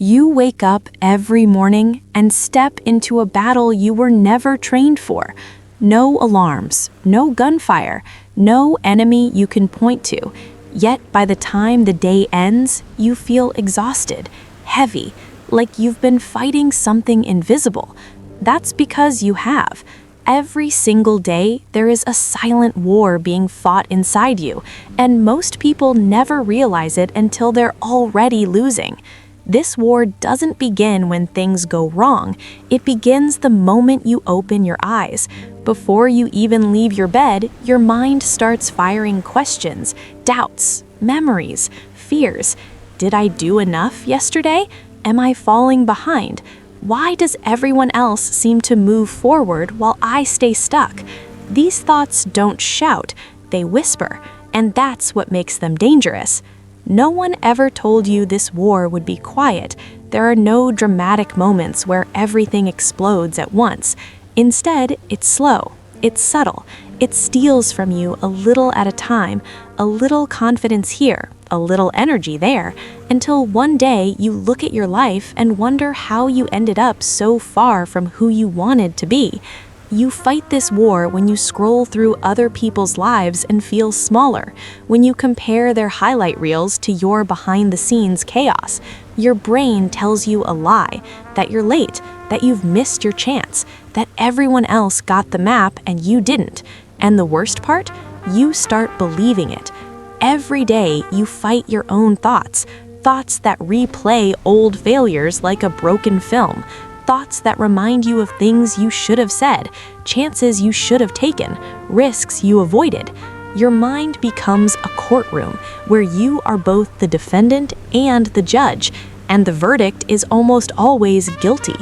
You wake up every morning and step into a battle you were never trained for. No alarms, no gunfire, no enemy you can point to. Yet by the time the day ends, you feel exhausted, heavy, like you've been fighting something invisible. That's because you have. Every single day, there is a silent war being fought inside you, and most people never realize it until they're already losing. This war doesn't begin when things go wrong. It begins the moment you open your eyes. Before you even leave your bed, your mind starts firing questions, doubts, memories, fears. Did I do enough yesterday? Am I falling behind? Why does everyone else seem to move forward while I stay stuck? These thoughts don't shout, they whisper, and that's what makes them dangerous. No one ever told you this war would be quiet. There are no dramatic moments where everything explodes at once. Instead, it's slow, it's subtle. It steals from you a little at a time, a little confidence here, a little energy there, until one day you look at your life and wonder how you ended up so far from who you wanted to be. You fight this war when you scroll through other people's lives and feel smaller, when you compare their highlight reels to your behind-the-scenes chaos. Your brain tells you a lie, that you're late, that you've missed your chance, that everyone else got the map and you didn't. And the worst part? You start believing it. Every day you fight your own thoughts, thoughts that replay old failures like a broken film, thoughts that remind you of things you should have said, chances you should have taken, risks you avoided. Your mind becomes a courtroom where you are both the defendant and the judge, and the verdict is almost always guilty.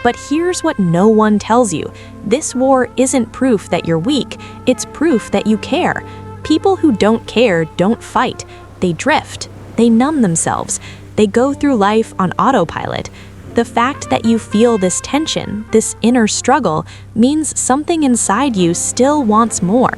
But here's what no one tells you. This war isn't proof that you're weak, it's proof that you care. People who don't care don't fight. They drift. They numb themselves. They go through life on autopilot. The fact that you feel this tension, this inner struggle, means something inside you still wants more.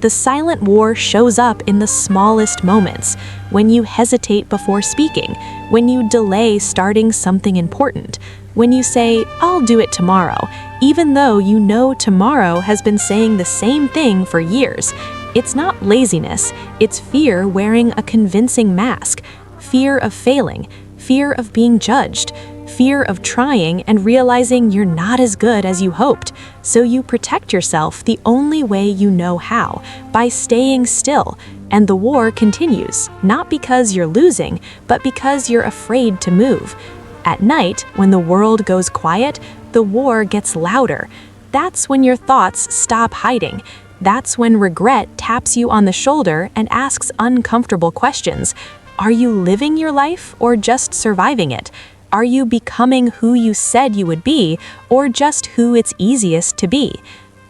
The silent war shows up in the smallest moments, when you hesitate before speaking, when you delay starting something important, when you say, "I'll do it tomorrow," even though you know tomorrow has been saying the same thing for years. It's not laziness, it's fear wearing a convincing mask, fear of failing, fear of being judged, fear of trying and realizing you're not as good as you hoped. So you protect yourself the only way you know how, by staying still. And the war continues, not because you're losing, but because you're afraid to move. At night, when the world goes quiet, the war gets louder. That's when your thoughts stop hiding. That's when regret taps you on the shoulder and asks uncomfortable questions. Are you living your life or just surviving it? Are you becoming who you said you would be, or just who it's easiest to be?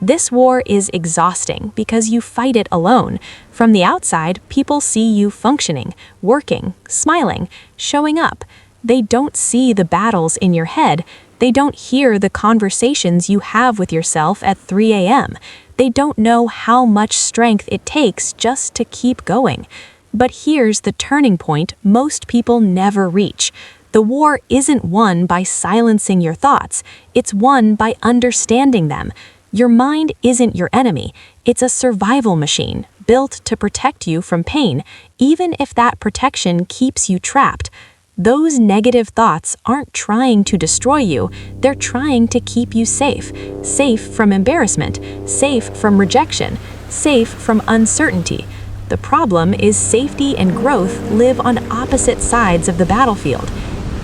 This war is exhausting because you fight it alone. From the outside, people see you functioning, working, smiling, showing up. They don't see the battles in your head. They don't hear the conversations you have with yourself at 3 a.m. They don't know how much strength it takes just to keep going. But here's the turning point most people never reach. The war isn't won by silencing your thoughts. It's won by understanding them. Your mind isn't your enemy. It's a survival machine built to protect you from pain, even if that protection keeps you trapped. Those negative thoughts aren't trying to destroy you. They're trying to keep you safe. Safe from embarrassment, safe from rejection, safe from uncertainty. The problem is safety and growth live on opposite sides of the battlefield.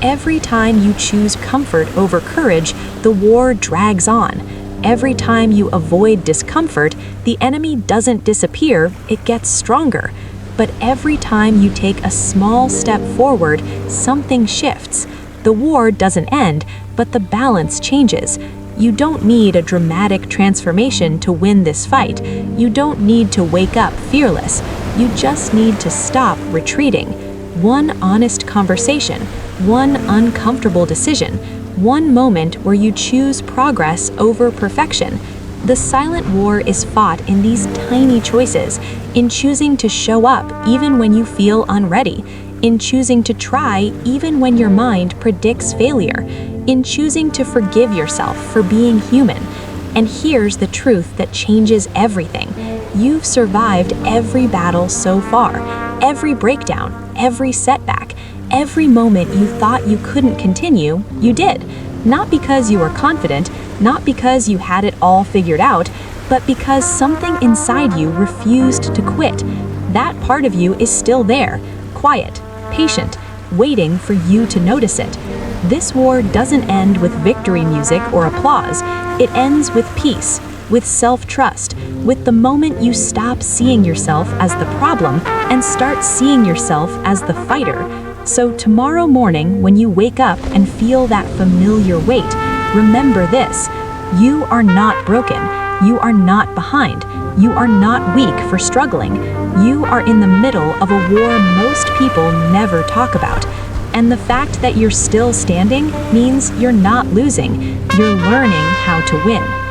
Every time you choose comfort over courage, the war drags on. Every time you avoid discomfort, the enemy doesn't disappear, it gets stronger. But every time you take a small step forward, something shifts. The war doesn't end, but the balance changes. You don't need a dramatic transformation to win this fight. You don't need to wake up fearless. You just need to stop retreating. One honest conversation, one uncomfortable decision, one moment where you choose progress over perfection. The silent war is fought in these tiny choices, in choosing to show up even when you feel unready, in choosing to try even when your mind predicts failure, in choosing to forgive yourself for being human. And here's the truth that changes everything. You've survived every battle so far, every breakdown, every setback, every moment you thought you couldn't continue, you did. Not because you were confident, not because you had it all figured out, but because something inside you refused to quit. That part of you is still there, quiet, patient, waiting for you to notice it. This war doesn't end with victory music or applause. It ends with peace, with self-trust, with the moment you stop seeing yourself as the problem and start seeing yourself as the fighter. So tomorrow morning, when you wake up and feel that familiar weight, remember this: you are not broken. You are not behind. You are not weak for struggling. You are in the middle of a war most people never talk about. And the fact that you're still standing means you're not losing. You're learning how to win.